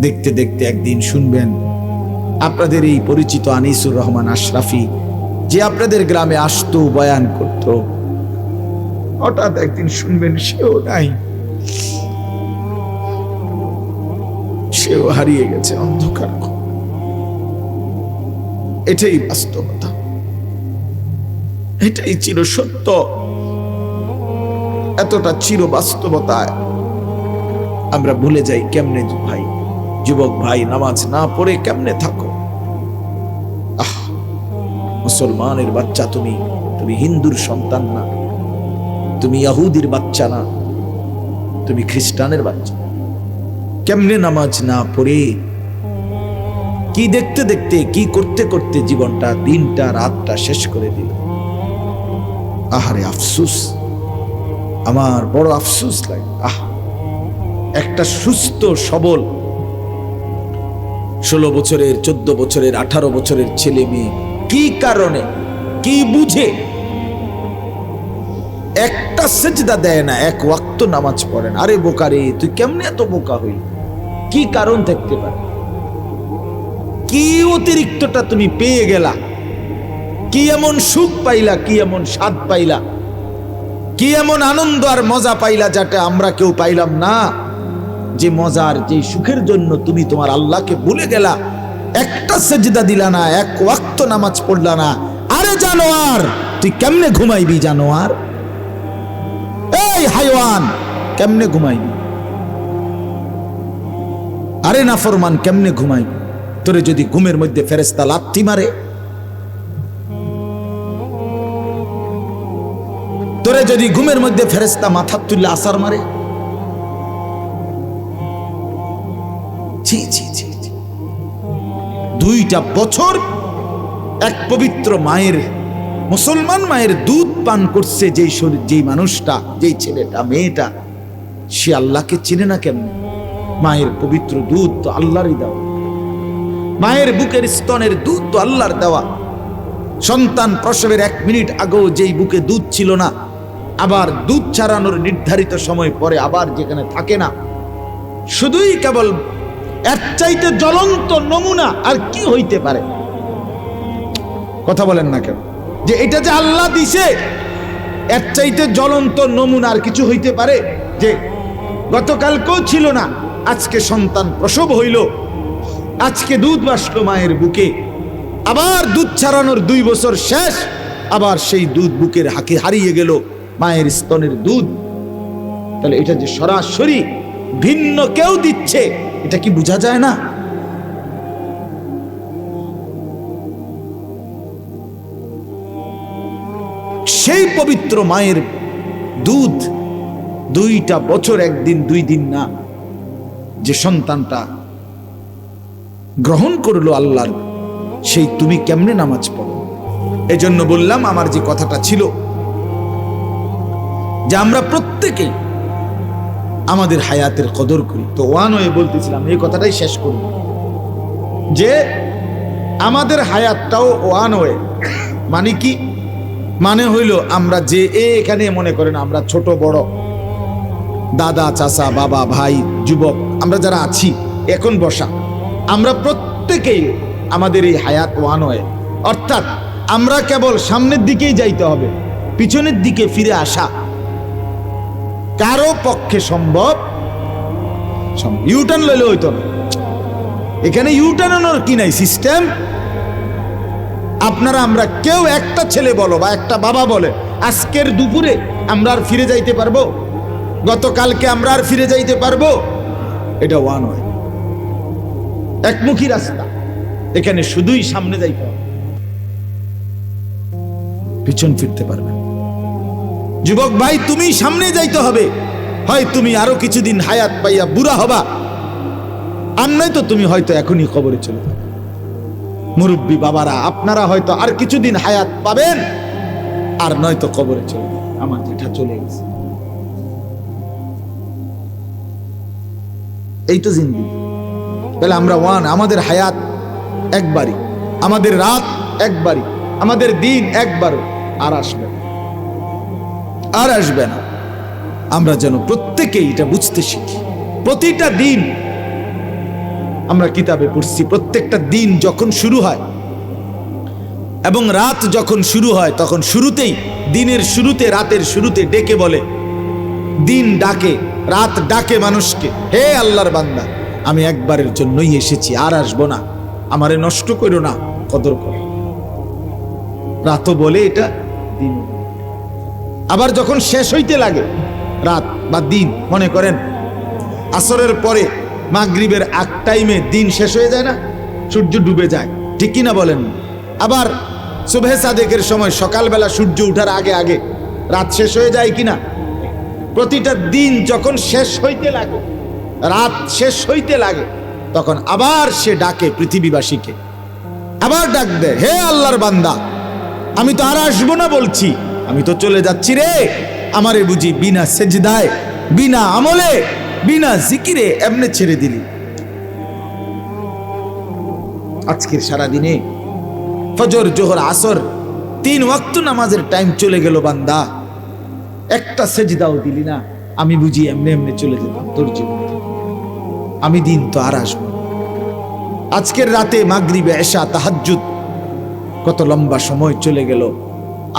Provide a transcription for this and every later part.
দেখতে দেখতে একদিন শুনবেন আপনাদের এই পরিচিত আনিসুর রহমান আশরাফি, যে আপনাদের গ্রামে আসতো, বয়ান করত, হঠাৎ একদিন শুনবেন সেও নাই, সেও হারিয়ে গেছে অন্ধকার। এটাই বাস্তবতা, এটাই চির সত্য। এতটা চির বাস্তবতায় আমরা ভুলে যাই কেমনে ভাই, যুবক ভাই, নামাজ না পড়ে কেমনে থাকো? মুসলমানের বাচ্চা তুমি, তুমি হিন্দুর সন্তান না, তুমি ইহুদির বাচ্চা না, তুমি খ্রিস্টানের বাচ্চা। কেমনে নামাজ না পড়ে, কি দেখতে দেখতে, কি করতে করতে জীবনটা, দিনটা, রাতটা শেষ করে দিল। আহারে আফসুস, আমার বড় আফসুস লাগে। একটা সুস্থ সবল 16 বছরের, 14 বছরের, 18 বছরের ছেলে মেয়ে কি কারণে, কি বুঝে একটা সেজদা দেয় না, এক ওয়াক্ত নামাজ পড়ে না? আরে বোকা রে, তুই কেমনে এত বোকা হইল? কি কারণ থাকতে পারে? কি অতিরিক্তটা তুমি পেয়ে গেলা? কি এমন সুখ পাইলা, কি এমন স্বাদ পাইলা, কি এমন আনন্দ আর মজা পাইলা যেটা আমরা কেউ পাইলাম না? যে মজার, যে সুখের জন্য তুমি তোমার আল্লাহকে ভুলে গেলা, একটা সেজদা দিলা না, এক ওয়াক্ত নামাজ পড়লা না। আরে জানোয়ার, তুই কেমনে ঘুমাইবি? জানোয়ার, এই হাইওয়ান, কেমনে ঘুমাইবি? আরে নাফরমান, কেমনে ঘুমাইবি? তোরে যদি ঘুমের মধ্যে ফেরেশতা লাথি মারে, তোরে যদি ঘুমের মধ্যে ফেরেশতা মাথা তুলে আসার মারে, ছি ছি ছি, 2টা বছর এক পবিত্র মায়ের, মুসলমান মায়ের দুধ পান করছে যেই মানুষটা, যেই ছেলেটা, মেয়েটা, সে আল্লাহকে চিনে না কেমন? মায়ের পবিত্র দুধ তো আল্লাহরই দেওয়া, মায়ের বুকের স্তনের দুধ তো আল্লাহর দেওয়া। সন্তান প্রসবের 1 মিনিট আগেও যেই বুকে দুধ ছিল না, আবার দুধ ছাড়ানোর নির্ধারিত সময় পরে আবার যেখানে থাকে না, শুধুই কেবল এর চাইতে জ্বলন্ত নমুনা আর কি হইতে পারে? কথা বলেন না কেন? যে এটা যে আল্লাহ দিছে, এর চাইতে জ্বলন্ত নমুনা আর কিছু হইতে পারে? যে গতকালকেও ছিল না, আজকে সন্তান প্রসব হইল, আজকে দুধ বাসলো মায়ের বুকে, আবার দুধ ছাড়ানোর 2 বছর শেষ, আবার সেই দুধ বুকের হাকে হারিয়ে গেল, মায়ের স্তনের দুধ। তাহলে এটা যে সরাসরি ভিন্ন কেউ দিচ্ছে, এটা কি বোঝা যায় না? সেই পবিত্র মায়ের দুধ 2টা বছর, 1 দিন 2 দিন না, যে সন্তানটা গ্রহণ করলো আল্লাহর, সেই তুমি কেমনে নামাজ পড়ো? এজন্য বললাম, আমার যে কথাটা ছিল যে আমরা প্রত্যেকেই আমাদের হায়াতের কদর করি। তো ওয়ান হয়ে বলতেছিলাম, এই কথাটাই শেষ করব, যে আমাদের হায়াতটাও ওয়ান হয়ে, মানে কি? মানে হইল আমরা যে এখানে মনে করেন আমরা ছোট বড়, দাদা, চাচা, বাবা, ভাই, যুবক, আমরা যারা আছি এখন বসা, আমরা প্রত্যেকেই আমাদের এই হায়াত ওয়ান হয়ে, অর্থাৎ আমরা কেবল সামনের দিকেই যাইতে হবে, পিছনের দিকে ফিরে আসা কারো পক্ষে সম্ভব। ইউটার্ন লইলে হইতো না, এখানে ইউটার্নের কি নাই সিস্টেম। আপনারা আমরা কেউ, একটা ছেলে বলো বা একটা বাবা বলে, আজকের দুপুরে আমরা আর ফিরে যাইতে পারবো? গতকালকে আমরা আর ফিরে যাইতে পারবো? এটা ওয়ান ওয়ে, একমুখী রাস্তা। এখানে শুধুই সামনে যাইতে হবে, পিছন ফিরতে পারবে। যুবক ভাই, তুমি সামনে যাইতে হবে, হয় তুমি আরো কিছুদিন হায়াত পাইয়া বুড়া হবা, আর নয়তো তুমি হয়তো এখনই কবরে চলে যাবে। মুরব্বী বাবারা, আপনারা হয়তো আর কিছুদিন হায়াত পাবেন, আর নয়তো কবরে চলে যাবে। আমার যেটা চলে গেছে, এই তো জিন্দেগি। তাহলে আমরা ওয়ান, আমাদের হায়াত একবারই, আমাদের রাত একবারই, আমাদের দিন একবার, আর আসবে না, আর আসবে না। আমরা যেন প্রত্যেকেই এটা বুঝতে শিখি। প্রতিটা দিন আমরা কিতাবে পড়ছি প্রত্যেকটা দিন যখন শুরু হয় এবং রাত যখন শুরু হয় তখন শুরুতেই, দিনের শুরুতে, রাতের শুরুতে ডেকে বলে, দিন ডাকে, রাত ডাকে মানুষকে, হে আল্লাহর বান্দা, আমি একবারের জন্যই এসেছি, আর আসবো না, আমারে নষ্ট করো না, কদর করো। রাতও বলে এটা, দিন। আবার যখন শেষ হইতে লাগে রাত বা দিন, মনে করেন আসরের পরে মাগরিবের আগ টাইমে দিন শেষ হয়ে যায় না, সূর্য ডুবে যায়, ঠিক কিনা বলেন? আবার সুবহে সাদেকের সময় সকালবেলা সূর্য উঠার আগে আগে রাত শেষ হয়ে যায় কিনা? প্রতিটা দিন যখন শেষ হইতে লাগে, রাত শেষ হইতে লাগে, তখন আবার সে ডাকে পৃথিবীবাসীকে, আবার ডাক দেয়, হে আল্লাহর বান্দা, আমি তো আর আসবো না বলছি, আমি তো চলে যাচ্ছি রে, আমারে বুঝি বিনা সেজদায়, বিনা আমলে, বিনা জিকিরে এমনে ছেড়ে দিলি? আজকের সারাদিনে ফজর, জোহর, আসর 3 ওয়াক্ত নামাজের টাইম চলে গেল বান্দা, একটা সেজদাও দিলি না, আমি বুঝি এমনি এমনি চলে যেতাম তোর জীবন, আমি দিন তো আর আসবো। আজকের রাতে মাগরিবে, এশা, তাহাজ্জুদ, কত লম্বা সময় চলে গেল।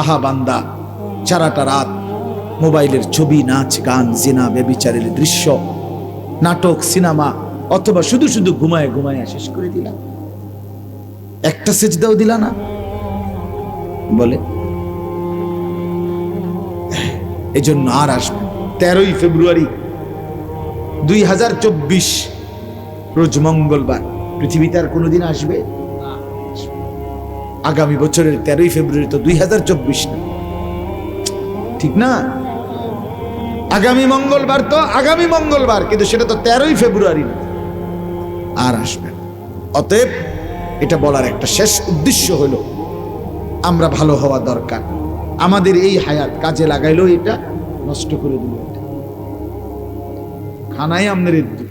আহা বান্দা, সারাটা রাত মোবাইলের ছবি, নাচ, গান, জিনা, ব্যভিচারের দৃশ্য, নাটক, সিনেমা, অথবা শুধু শুধু ঘুমায় ঘুমায় শেষ করে দিলাম, একটা সেজদাও দিলা না বলে। এজন্য আর আসবে 13ই ফেব্রুয়ারি 2024 রোজ মঙ্গলবার, পৃথিবীতে আর কোনোদিন আসবে? আগামী বছরের 13ই ফেব্রুয়ারি তো 2024 না, ঠিক না? আগামী মঙ্গলবার তো আগামী মঙ্গলবার, কিন্তু সেটা তো 13ই ফেব্রুয়ারি না, আর আসবে। অতএব এটা বলার একটা শেষ উদ্দেশ্য হলো, আমরা ভালো হওয়া দরকার। আমাদের এই হায়াত কাজে লাগাইলো, এটা নষ্ট করে দিল। খানাই আমনের এদ্দুর,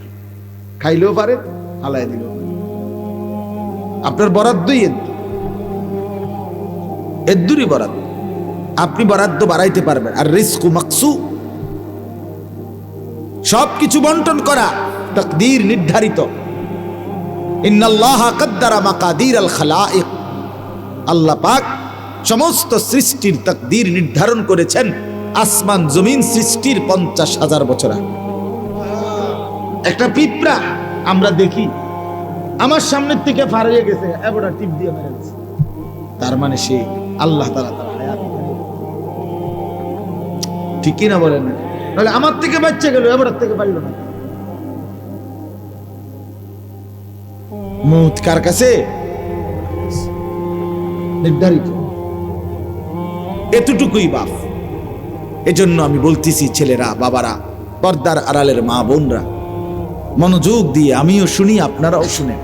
খাইলেও পারে, হালাই দিল, আপনার বরাদ্দই এদ্দুরই বরাদ্দ, আপনি বরাদ্দ বাড়াইতে পারবেন। আর রিজকু মাকসু, সবকিছু বন্টন করা তাকদীর নির্ধারিত। ইন্নাল্লাহা কাদ্দারা মাকাদির আল খালাইক, আল্লাহ পাক সমস্ত সৃষ্টির তাকদীর নির্ধারণ করেছেন আসমান জমিন সৃষ্টির 50,000 বছর আগে। একটা পিঁপড়া আমরা দেখি আমার সামনের থেকে ফারিয়ে গেছে, এবড়া টিপ দিয়ে মেরে গেছে, তার মানে সে আল্লাহ তাআলা তার হায়াত, ঠিক কি না বলেন? না তাহলে আমার থেকে বাচ্চা গেল, এবড়ার থেকে পারল না। মউত কার কাছে? নির্ধারিত, এতটুকুই বাপ। এজন্য আমি বলতেছি, ছেলেরা, বাবারা, পর্দার আড়ালের মা বোনরা, মনোযোগ দিয়ে আমিও শুনি, আপনারাও শুনেন।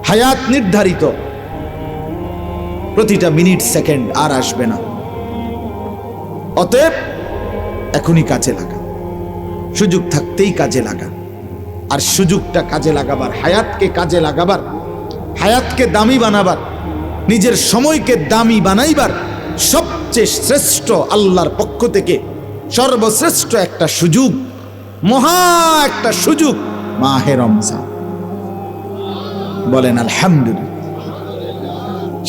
হায়াত নির্ধারিত, প্রতিটা মিনিট সেকেন্ড আর আসবে না। অতএব এখনই কাজে লাগা, সুযোগ থাকতেই কাজে লাগা। আর সুযোগটা কাজে লাগাবার, হায়াতকে কাজে লাগাবার, হায়াতকে দামি বানাবার, নিজের সময়কে দামি বানাইবার সবচেয়ে শ্রেষ্ঠ, আল্লাহর পক্ষ থেকে সর্বশ্রেষ্ঠ একটা সুযোগ, মহা একটা সুযোগ, মাহে রমজান। বলেন আলহামদুলিল্লাহ।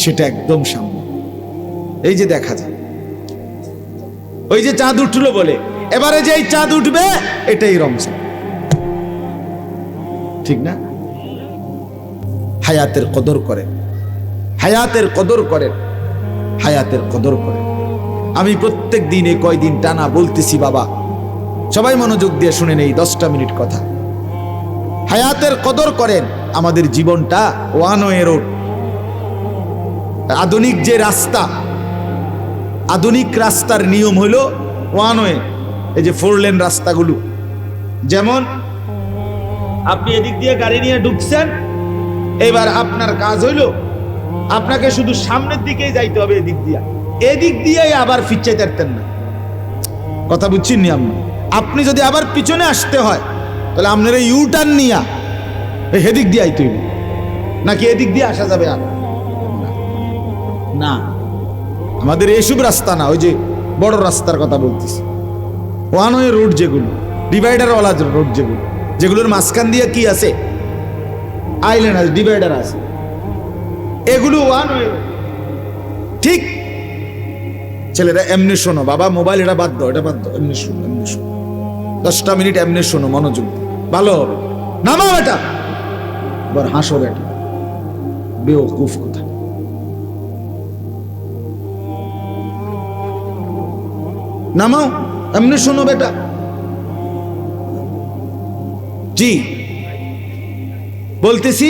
সেটা একদম সামনে, এই যে দেখা যায়, ওই যে চাঁদ উঠলো বলে, এবারে যে চাঁদ উঠবে এটাই রমজান, ঠিক না? হায়াতের কদর করেন, হায়াতের কদর করেন, হায়াতের কদর করেন। আমি প্রত্যেক দিন এই কয়দিন টানা বলতেছি, বাবা সবাই মনোযোগ দিয়ে শুনেন এই 10টা মিনিট কথা। হায়াতের কদর করেন। আমাদের জীবনটা ওয়ান ওয়ে রোড। আধুনিক যে রাস্তা, আধুনিক রাস্তার নিয়ম হলো ওয়ান ওয়ে। এই যে 4 লেন রাস্তাগুলো, যেমন আপনি এদিক দিয়ে গাড়ি নিয়ে ঢুকছেন, এবার আপনার কাজ হইলো আপনাকে শুধু সামনের দিকেই যাইতে হবে, এদিক দিয়ে, এদিক দিয়ে আবার ফিরতে পারতেন না। কথা বুঝছেন নি? আপনি যদি আবার পিছনে আসতে হয়, তাহলে আপনার এই ইউ টার্ন নিয়া এদিক দিয়ে আইতে হইবে, নাকি এদিক দিয়ে আসা যাবে? আর না, আমাদের এইসব রাস্তা না, ওই যে বড় রাস্তার কথা বলতেছি, ওয়ান ওয়ে রোড, যেগুলো ডিভাইডার ওয়ালা রোড, যেগুলোর মাঝখান দিয়ে কি আছে? আইল্যান্ড আছে, ডিভাইডার আছে, এগুলো ওয়ান ওয়ে। ঠিক ছেলেরা এমনি শোনো, বাবা মোবাইল এটা বাদ দাও, এটা বাদ দাও, এমনি শোনো, এমনি শোনো, 10টা মিনিট এমনি শোনো, মনোযোগ ভালো হবে। নামাও এটা, এবার হাসো বেটা, বেওকুফ কথা। নামাও, এমনি শোনো বেটা। জি বলতেছি,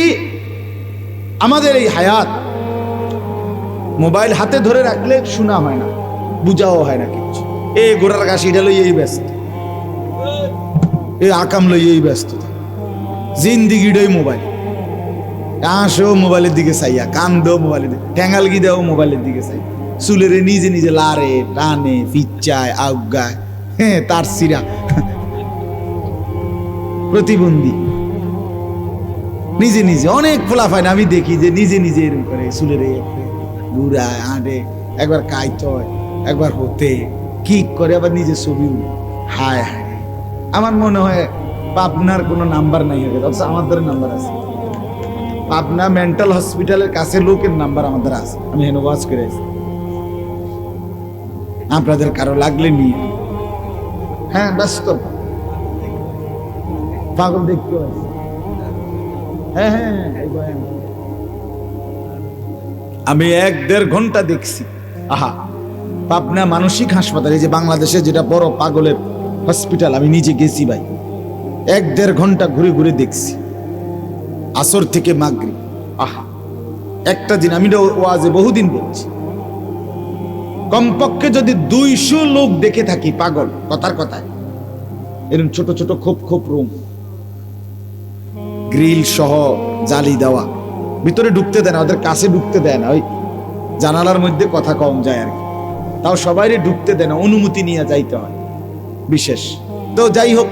আমাদের এই হায়াত মোবাইল হাতে ধরে রাখলে শোনা হয় না, বুঝাও হয় না কিছু। এই গোড়ার কাশিটা লইয়েই ব্যস্ত, এই আকাম লইয়েই ব্যস্ত, জিন্দিগিটাই মোবাইল। আসেও মোবাইলের দিকে চাইয়া, কান দেও মোবাইলের দিকে, ঠ্যাঙ্গালগি দেও মোবাইলের দিকে চাই, চুলের নিজে নিজে লারে টানে, ফিচ্চায়, আউগায়, হ্যাঁ তার সিরা প্রতিবন্ধী নিজে নিজে। অনেক ফোলাফায় না, আমি দেখি যে নিজে নিজে এরকম করে চুলের ঘুরায়, আঁটে, একবার কাইতে হয়, একবার হতে কি করে, আবার নিজে ছবি। হায় হায়, আমার মনে হয় পাবনার কোনো নাম্বার নাই, অথচ আমাদের নাম্বার আছে। পাবনা মেন্টাল হসপিটালের কাছে লোকের নাম্বার আমাদের আছে, আমি হেন ওয়াজ করে আছি। আপনাদের কারো লাগলে নিয়ে, হ্যাঁ ব্যস্ত পাগল দেখতে আছে। হ্যাঁ হ্যাঁ, আমি 1-1.5 ঘন্টা দেখছি। আহা, পাবনা মানসিক হাসপাতাল, এই যে বাংলাদেশে যেটা বড় পাগলের হসপিটাল, আমি নিজে গেছি ভাই, 1-1.5 ঘন্টা ঘুরে ঘুরে দেখছি, আসর থেকে মাগরিব। আহা, একটা দিন আমি ওয়াজে বহুদিন বলছি, কমপক্ষে যদি 200 লোক দেখে থাকি পাগল, কথার কথায়, এরকম ছোট ছোট খোপ খোপ রুম, গ্রিল সহ জালি দেওয়া, ভিতরে ঢুকতে দেয় না, ওদের কাছে ঢুকতে দেয় না, ওই জানালার মধ্যে কথা কম যায় আর কি, তাও সবাই ঢুকতে দেয় না, অনুমতি নিয়ে যাইতে হয় বিশেষ। তো যাই হোক,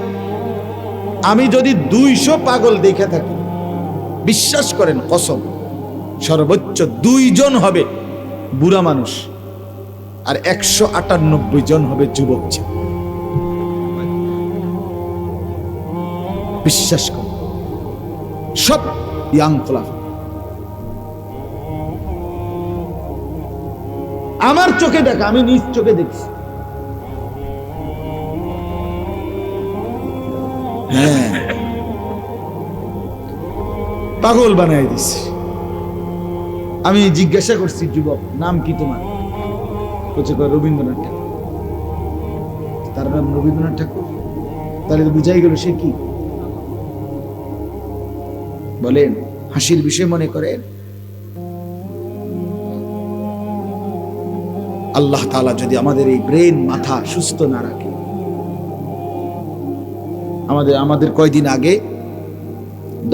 আমি যদি 200 পাগল দেখে থাকি, বিশ্বাস করেন কসম, সর্বোচ্চ 2 জন হবে বুড়া মানুষ, আর 198 জন হবে যুবক। বিশ্বাস কর, সব ইয়াং ফ্লাফ। আমার চোখে দেখা, আমি নিজ চোখে দেখছি। হ্যাঁ, পাগল বানাই দিছি। আমি জিজ্ঞাসা করছি, যুবক নাম কি তোমার? বলছে রবীন্দ্রনাথ ঠাকুর। তার নাম রবীন্দ্রনাথ ঠাকুর? তাহলে তো বুঝাই গেল সে কি। বলেন, হাসির বিষয় মনে করেন? আল্লাহ তাআলা যদি আমাদের এই ব্রেন, মাথা সুস্থ না রাখে, আমাদের কয়দিন আগে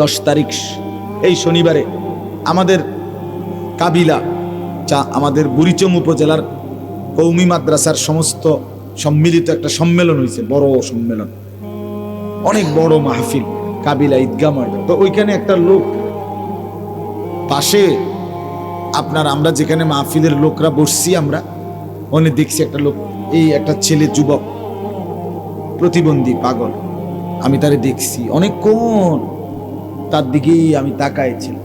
10 তারিখ এই শনিবারে আমাদের কাবিলা, আমাদের বুড়িচং উপজেলার কৌমি মাদ্রাসার সমস্ত সম্মিলিত একটা সম্মেলন হয়েছে, বড় সম্মেলন, অনেক বড় মাহফিল, কাবিলা ঈদগাহ ময়দান। তো ওইখানে একটা লোক পাশে, আমরা যেখানে মাহফিলের লোকরা বসছি, আমরা অনেক দেখছি একটা লোক, এই একটা ছেলে যুবক, প্রতিবন্ধী পাগল, আমি তারে দেখছি অনেকক্ষণ, তার দিকেই আমি তাকাইছিলাম।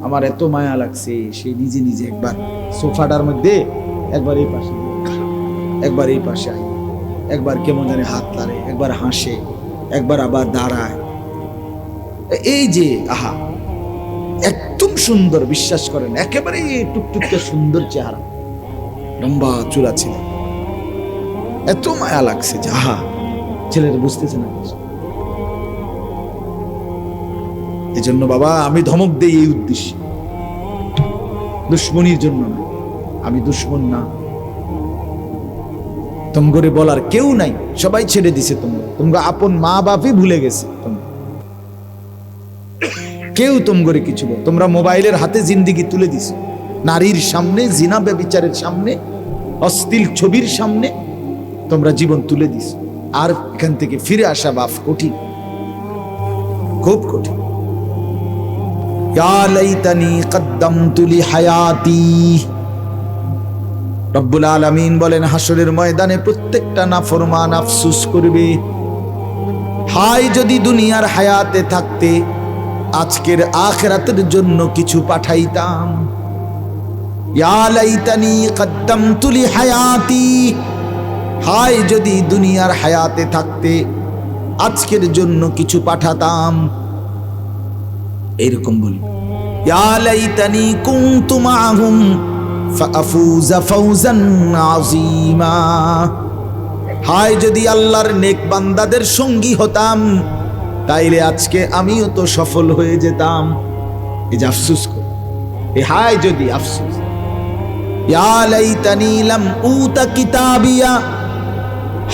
আমার এত মায়া লাগছে, সে নিজে নিজে একবার সোফাটার মধ্যে, একবার এই পাশে, একবার এই পাশে, একবার কেমন জানে হাত লাড়ে, একবার হাসে, একবার আবার দাঁড়ায়। এই যে আহা, একদম সুন্দর, বিশ্বাস করেন, একেবারে টুকটুকে সুন্দর চেহারা, লম্বা চুলা ছিল, এত মায়া লাগছে যে আহা, ছেলেটা বুঝতেছে না কিছু। এই জন্য বাবা, আমি ধমক দেই এই উদ্দেশ্যে, দুশ্মনির জন্য না। আমি দুশ্মন না, তোমগরে বলার কেউ নাই, সবাই ছেড়ে দিছে, তোমরা আপন মা বাপই ভুলে গেছে, কেউ তোমগরে কিছু বল। তোমরা মোবাইলের হাতে জিন্দিগি তুলে দিছো, নারীর সামনে, জিনা ব্যভিচারের সামনে, অশ্লীল ছবির সামনে তোমরা জীবন তুলে দিছো। আর এখান থেকে ফিরে আসা বাপ কঠিন, খুব কঠিন। ইয়া লাইতানি কদ্দামতু লিহায়াতি। রব্বুল আলামিন বলেন, হাসরের ময়দানে প্রত্যেকটা নাফরমান আফসোস করবে, হায় যদি দুনিয়ার হায়াতে থাকতে আজকের আখিরাতের জন্য কিছু পাঠাইতাম। ইয়া লাইতানি কদ্দামতু লি হায়াতি, হায় যদি দুনিয়ার হায়াতে থাকতে আজকের জন্য কিছু পাঠাতাম। এরকম বলি, ইয়া লাইতানি কুনতু মাআহুম ফাআফুযা ফাওজান আযীমা, হায় যদি আল্লাহর নেক বান্দাদের সঙ্গী হতাম, তাইলে আজকে আমিও তো সফল হয়ে যেতাম। এই যে আফসোস করি, এ হায় যদি আফসোস। ইয়া লাইতানি লাম উতা কিতাবিয়া,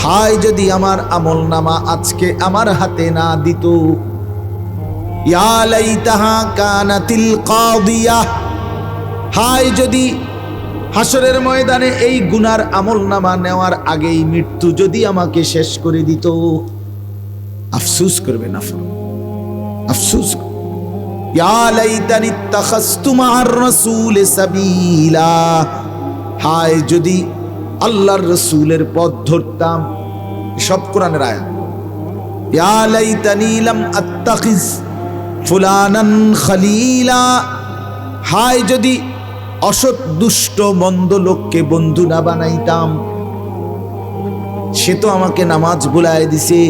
হায় যদি আমার আমলনামা আজকে আমার হাতে না দিত। ইয়া লাইতাহা কানাতিল কাদিয়া, হায় যদি হাসরের ময়দানে এই গুনার আমলনামা নেওয়ার আগেই মৃত্যু যদি আমাকে শেষ করে দিত। আফসোস করবে না, আফসোস। ইয়া লাইতানি ইত্তাখাযতু মা'আর রাসূল সাবিলা, হায় যদি আল্লাহর রাসূলের পথ ধরতাম। সব কোরআনের আয়াত। ইয়া লাইতানি লাম আত্তাখিজ ফুলানান খলিলা, হায় যদি অসৎ দুষ্ট মন্দ লোককে বন্ধু না বানাইতাম। সে তো আমাকে নামাজ ভুলায় দিছে,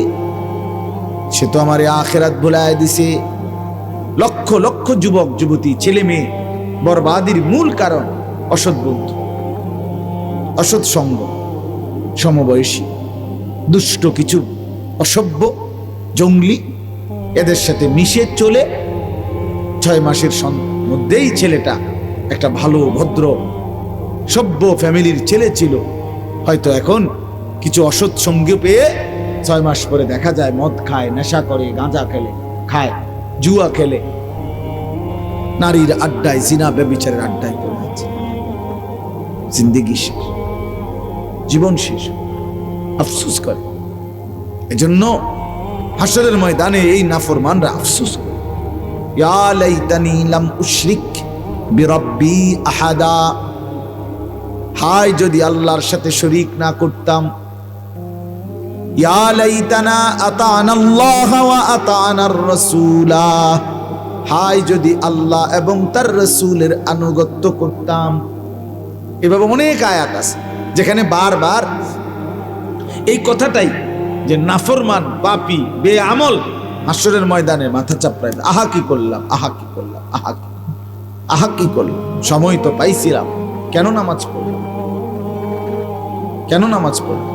সে তো আমার আখিরাত ভুলায় দিছে। লক্ষ লক্ষ যুবক যুবতী ছেলে মেয়ে বরবাদির মূল কারণ অসৎ বন্ধু, অসৎ সঙ্গ, সমবয়সী দুষ্ট কিছু অসভ্য জঙ্গলি এদের সাথে মিশে চলে 6 মাসের মধ্যেই ছেলেটা একটা ভালো ভদ্র সভ্য ফ্যামিলির ছেলে ছিল, হয়তো এখন কিছু অসৎ সঙ্গী পেয়ে 6 মাস পরে দেখা যায় মদ খায়, নেশা করে, গাঁজা খেলে, খায়, জুয়া খেলে, নারীর আড্ডায়, জিনা ব্যভিচারের আড্ডায় পড়ে আছে। জিন্দেগি শেষ, জীবন শেষ। আফসোস করে। এজন্য হাসরের ময়দানে এই নাফরমানরা আফসোস করে, ইয়া লাইতানি লাম উশরিক বিরাব্বি আহাদা, হায় যদি আল্লাহর সাথে শরীক না করতাম। ইয়া লাইতানা আতানাল্লাহ ওয়া আতানার রাসূলা, হায় যদি আল্লাহ এবং তার রাসূলের আনুগত্য করতাম। এভাবে অনেক আয়াত আছে যেখানে বারবার এই কথাটাই, যে নাফরমান পাপী বেআমল হাসরের ময়দানে মাথা চাপড়ায়, আহা কি করলাম, আহা কি করলাম, আহা কি করলাম, সময় তো পাইছিলাম, কেন নামাজ পড়লাম, কেন নামাজ পড়লাম।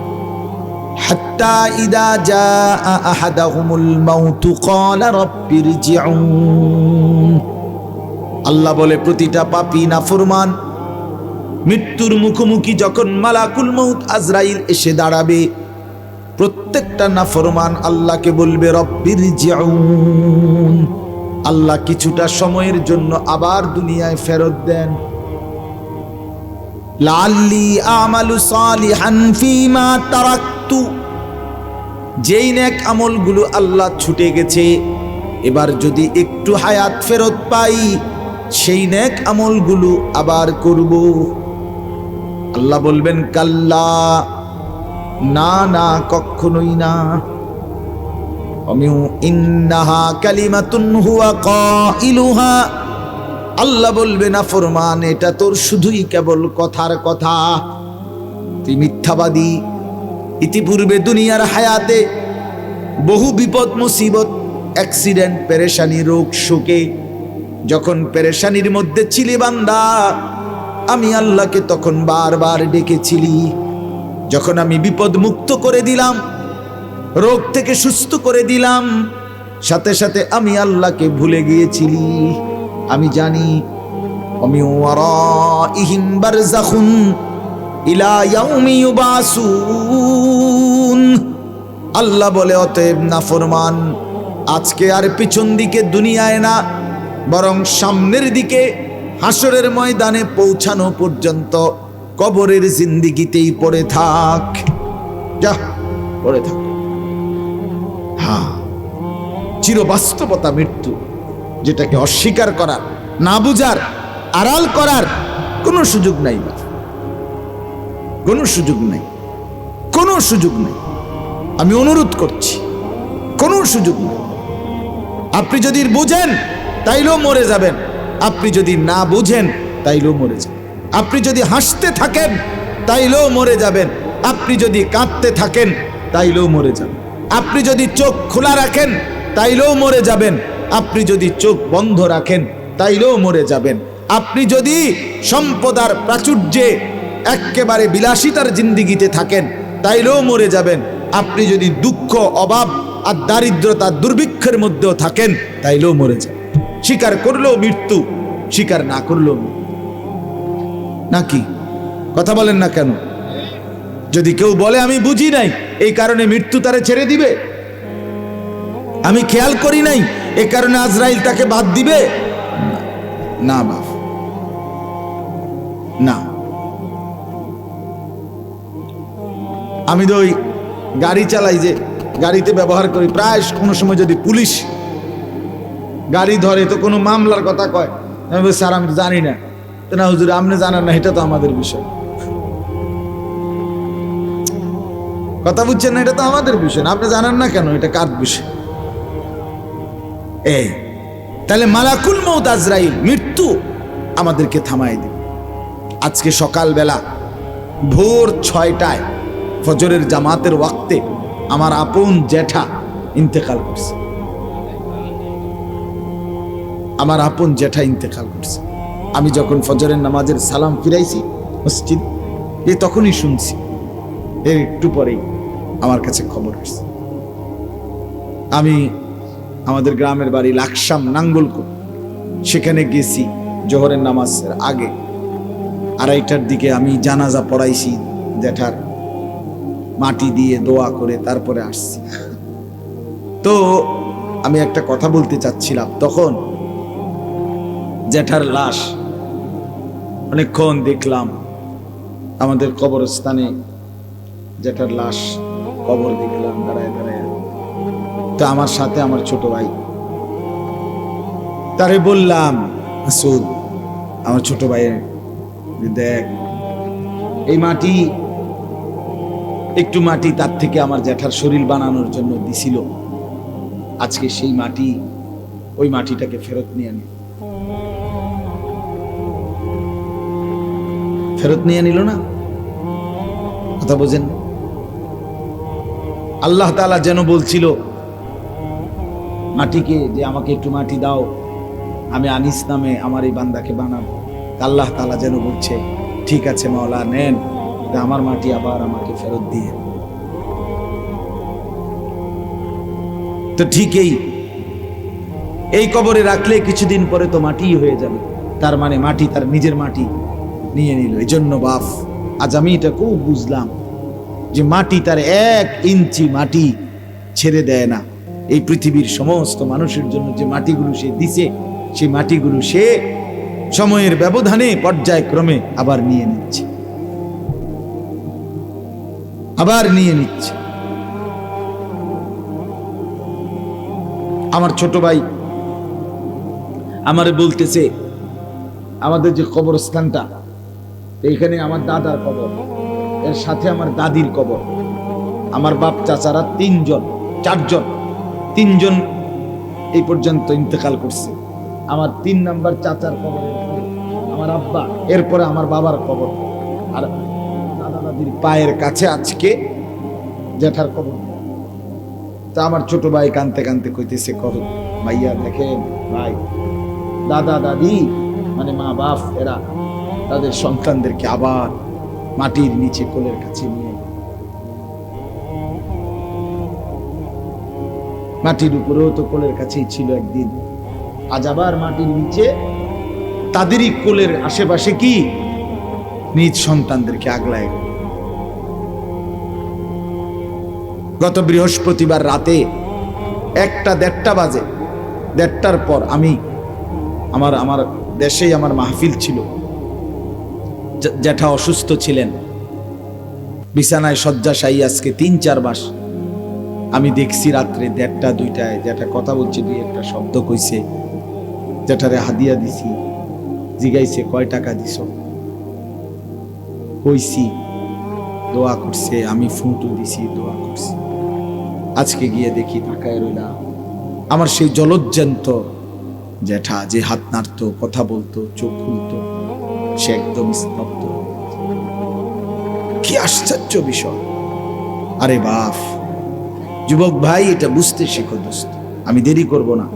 হাত্তা ইদা জাআ আহাদাহুমুল মাউত ক্বালা রাব্বিরজিউন, আল্লাহ বলে প্রতিটা পাপী নাফরমান মৃত্যুর মুখোমুখি যখন মালাকুল মউত আজরাইল এসে দাঁড়াবে, প্রত্যেকটা নাফরমান আল্লাহকে বলবে রব্বিরজিউন, আল্লাহ কিছুটা সময়ের জন্য আবার দুনিয়ায় ফেরত দেন। লাআল্লি আমালু সালিহান ফীমা তারাকতু, যেই নেক আমলগুলো আল্লাহ ছুটে গেছে, এবার যদি একটু হায়াত ফেরত পাই সেই নেক আমলগুলো আবার করব। আল্লাহ বলবেন কাল্লা, না না, কখনোই না। ইন্নাহা কালিমাতুন হুয়া কাইলুহা, আল্লাহ বলবে নাফরমান এটা তোর শুধুই কেবল কথার কথা, তুই মিথ্যাবাদী। ইতিপূর্বে দুনিয়ার হায়াতে বহু বিপদ মুসিবত, অ্যাক্সিডেন্ট, পেরেশানি, রোগ শোকে যখন পেরেশানির মধ্যে ছিলি বান্দা, আমি আল্লাহকে তখন বারবার ডেকেছিলি। যখন আমি বিপদ মুক্ত করে দিলাম, রোগ থেকে সুস্থ করে দিলাম, সাথে সাথে আমি আল্লাহকে ভুলে গিয়েছিলি। আমি জানি আমি ওয়ারাইহিম বারযাখুন ইলা ইয়াউমি ইউবাসুন, আল্লাহ বলে অতএব নাফরমান আজকে আর পিছন দিকে দুনিয়ায় না, বরং সামনের দিকে হাসরের ময়দানে পৌঁছানো পর্যন্ত কবরের জিন্দেগিতেই পড়ে থাক, যা পড়ে থাক। হ্যাঁ, চিরবাস্তবতা মৃত্যু, যেটাকে অস্বীকার করার, না বুঝার, আড়াল করার কোনো সুযোগ নাই, কোনো সুযোগ নাই, কোনো সুযোগ নেই। আমি অনুরোধ করছি, কোনো সুযোগ নেই। আপনি যদি বুঝেন তাইলেও মরে যাবেন। আপনি যদি না বুঝেন তাইলেও মরে যাবেন। আপনি যদি হাসতে থাকেন তাইলেও মরে যাবেন। আপনি যদি কাঁদতে থাকেন তাইলেও মরে যাবেন। আপনি যদি চোখ খোলা রাখেন তাইলেও মরে যাবেন। আপনি যদি চোখ বন্ধ রাখেন তাইলেও মরে যাবেন। আপনি যদি সম্পদার প্রাচুর্যে একেবারে বিলাসিতার জিন্দিগিতে থাকেন তাইলেও মরে যাবেন। আপনি যদি দুঃখ, অভাব আর দারিদ্রতা, দুর্ভিক্ষের মধ্যেও থাকেন তাইলেও মরে যাবেন। স্বীকার করলেও মৃত্যু, স্বীকার না করলেও নাকি? কথা বলেন না কেন? যদি কেউ বলে আমি বুঝি নাই এই কারণে মৃত্যু তারে ছেড়ে দিবে, আমি খেয়াল করি নাই এই কারণে আজরাইল তাকে বাদ দিবে, না বাপ, না। আমি তো ওই গাড়ি চালাই, যে গাড়িতে ব্যবহার করি, প্রায় কোনো সময় যদি পুলিশ গাড়ি ধরে তো কোনো মামলার কথা কয়, আমি বলি স্যার আমি জানি না। তো না হুজুর আপনি জানেন না, এটা তো আমাদের বিষয়। কথা বুঝছেন না? এটা তো আমাদের বিষয় না, আপনি জানেন না কেন? এটা কার বিষয়? এই তাহলে মালাকুল মউত আজরাইল, মৃত্যু আমাদেরকে থামাই দিবে। আজকে সকালবেলা ভোর 6টায় ফজরের জামাতের ওয়াক্তে আমার আপন জ্যাঠা ইন্তেকাল করছে। আমার আপন জ্যাঠা ইন্তেকাল করছে। আমি যখন ফজরের নামাজের সালাম ফিরাইছি মসজিদ, তখনই শুনছি, এর একটু পরেই আমার কাছে খবর আসছে। আমি আমাদের গ্রামের বাড়ি লাকসাম নাঙ্গলকোট, সেখানে গেছি জোহরের নামাজের আগে 2:30টার দিকে। আমি জানাজা পড়াইছি জ্যাঠার, মাটি দিয়ে দোয়া করে তারপরে আসছি। তো আমি একটা কথা বলতে চাচ্ছিলাম, তখন জ্যাঠার লাশ অনেকক্ষণ দেখলাম আমাদের কবরস্থানে, জ্যাঠার লাশ কবর দেখলাম দাঁড়ায় দাঁড়ায়। তো আমার সাথে আমার ছোট ভাই, তারে বললাম মাসুদ, আমার ছোট ভাই, দেখ এই মাটি, একটু মাটি তার থেকে আমার জ্যাঠার শরীর বানানোর জন্য দিছিল, আজকে সেই মাটি, ওই মাটিটাকে ফেরত নিয়ে আনি। ফেরত নিয়ে নিল না, কথা বোঝেন? আল্লাহ তাআলা যেন বলছিল মাটিকে যে আমাকে একটু মাটি দাও, আমি আনিস নামে আমার এই বান্দাকে বানাবো। আল্লাহ তাআলা যেন বলছে ঠিক আছে মাওলা, নেন আমার মাটি আবার আমাকে ফেরত দিয়ে। তো ঠিকই এই কবরে রাখলে কিছুদিন পরে তো মাটিই হয়ে যাবে, তার মানে মাটি তার নিজের মাটি নিয়ে নিল। এই জন্য বাপ, আজ আমি এটা খুব বুঝলাম যে মাটি তার 1 ইঞ্চি মাটি ছেড়ে দেয় না। এই পৃথিবীর সমস্ত মানুষের জন্য যে মাটিগুলো সে দিছে, সেই মাটিগুলো সে সময়ের ব্যবধানে পর্যায়ক্রমে আবার নিয়ে নিচ্ছে, আবার নিয়ে নিচ্ছে। আমার ছোট ভাই আমারে বলতেছে, আমাদের যে কবরস্থানটা, এইখানে আমার দাদার কবর, এর সাথে আমার দাদির কবর, আমার বাপ চাচারা 3জন এই পর্যন্ত ইন্তেকাল করছে। আমার 3 নাম্বার চাচার কবর, আমার আব্বা, এরপরে আমার বাবার কবর, আর দাদা দাদির পায়ের কাছে আজকে জ্যাঠার কবর। তা আমার ছোট ভাই কানতে কানতে কইতেছে, কবে ভাইয়া দেখেন ভাই, দাদা দাদি মানে মা বাপ, এরা তাদের সন্তানদেরকে আবার মাটির নিচে কোলের কাছে নিয়ে, মাটির উপরেও তো কোলের কাছেই ছিল একদিন, আজ আবার মাটির নিচে তাদেরই কোলের আশেপাশে কি নিজ সন্তানদেরকে আগলায়। গত বৃহস্পতিবার রাতে 1টা-1:30 বাজে, 1:30টার পর আমি আমার দেশেই আমার মাহফিল ছিল, জ্যাঠা অসুস্থ ছিলেন, বিছানায় শয্যাশায়ী আজকে 3-4 মাস। আমি দেখছি রাত্রে 1:30-2টায় জ্যাঠা কথা বলছে, 2-1টা শব্দ কইছে, জ্যাঠারে হাদিয়া দিছি, জিগাইছে কয় টাকা দিছ, কইছি, দোয়া করছে, আমি ফুঁটু দিছি, দোয়া করছি। আজকে গিয়ে দেখি তাকায় রইলাম আমার সেই জলজ্জান্ত জ্যাঠা যে হাত নাড়তো, কথা বলতো, চোখ খুলতো, সে একদম স্তব্ধ। কি আশ্চর্য বিষয়! আরে বাপ, যুবক ভাই, এটা বুঝতে শেখো দোস্ত। আমি দেরি করব না।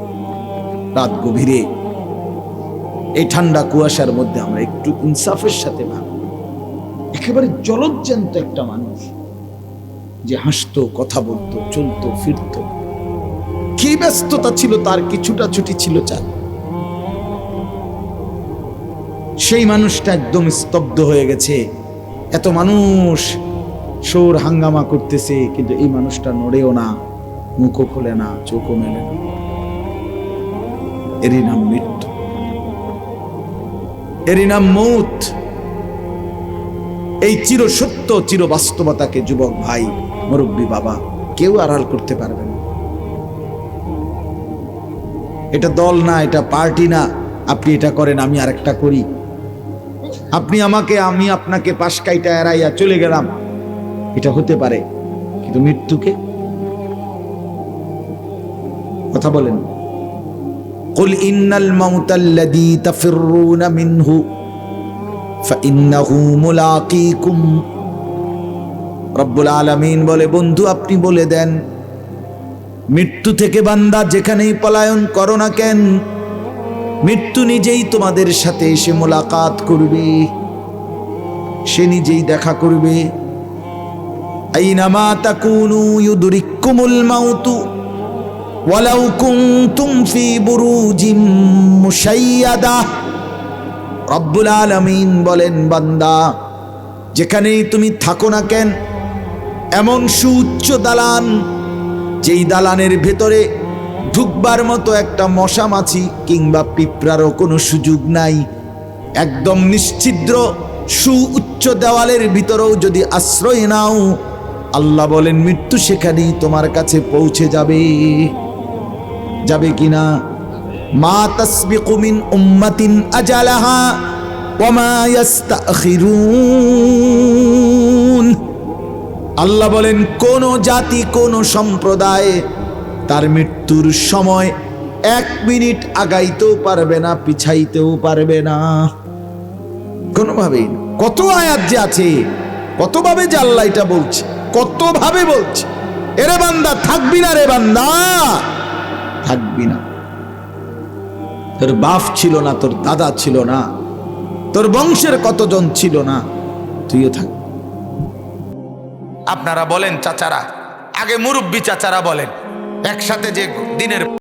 রাত গভীরে এই ঠান্ডা কুয়াশার মধ্যে আমরা একটু ইনসাফের সাথে ভাবি, একেবারে জলজ্যান্ত একটা মানুষ যে হাসতো, কথা বলতো, চলতো, ফিরতো, কি ব্যস্ততা ছিল তার, কিছুটা ছুটি ছিল চাল। সেই মানুষটা একদম স্তব্ধ হয়ে গেছে। এত মানুষ শোর হাঙ্গামা করতেছে, কিন্তু এই মানুষটা নড়েও না, মুখও খোলে না, চোখও মেলে না। এরই নাম মৃত্যু, এরই নাম মৌত। এই চিরসত্য, চির বাস্তবতাকে যুবক ভাই, মুরব্বী বাবা, কেউ আড়াল করতে পারবে না। এটা দল না, এটা পার্টি না। আপনি এটা করেন, আমি আরেকটা করি। আপনি আমাকে, আমি আপনাকে পাশ কাইটা এড়াইয়া চলে গেলাম, এটা হতে পারে, কিন্তু মৃত্যুকে কথা বলেন। কুল ইন্নাল মাউতাল্লাযী তাফিররুনা মিনহু ফাইন্নাহু মুলাকীকুম। রব্বুল আলামিন বলে, বন্ধু আপনি বলে দেন, মৃত্যু থেকে বান্দা যেখানেই পলায়ন করো না কেন, মৃত্যু নিজেই তোমাদের সাথে এসে মোলাকাত করবে, সে নিজেই দেখা করবে। আইনামা তাকুনু ইউদরিকুমুল মাউতু ওয়ালাউ কুনতুম ফি বুরুজিম মুশাইয়াদা। রব্বুল আলামিন বলেন, বান্দা যেখানেই তুমি থাকো না কেন, এমন সুউচ্চ দালান, যেই দালানের ভেতরে ঢুকবার মতো একটা মশা মাছি কিংবা পিঁপড়ারও কোনো সুযোগ নাই, একদম নিশ্ছিদ্র সুউচ্চ দেওয়ালের ভিতরেও যদি আশ্রয় নাও, আল্লাহ বলেন মৃত্যু সেখানেই তোমার কাছে পৌঁছে যাবে। যাবে কিনা? মা তাসবিকু মিন উম্মাতিন আজালাহা ওয়া মা ইস্তাখিরুন। আল্লাহ বলেন কোন জাতি, কোন সম্প্রদায় তার মৃত্যুর সময় 1 মিনিট আগাইতেও পারবে না, পিছাইতেও পারবে না, কোনোভাবেই না। কত আয়াত যে আছে, কতভাবে যে আল্লাহ এটা বলছে, কতভাবে বলছে। এরে বান্দা থাকবি না, রে বান্দা থাকবি না। তোর বাপ ছিল না, তোর দাদা ছিল না, তোর বংশের কতজন ছিল না, তুইও থাকবি। আপনারা বলেন চাচারা, আগে মুরব্বী চাচারা বলেন, একসাথে যে দিনের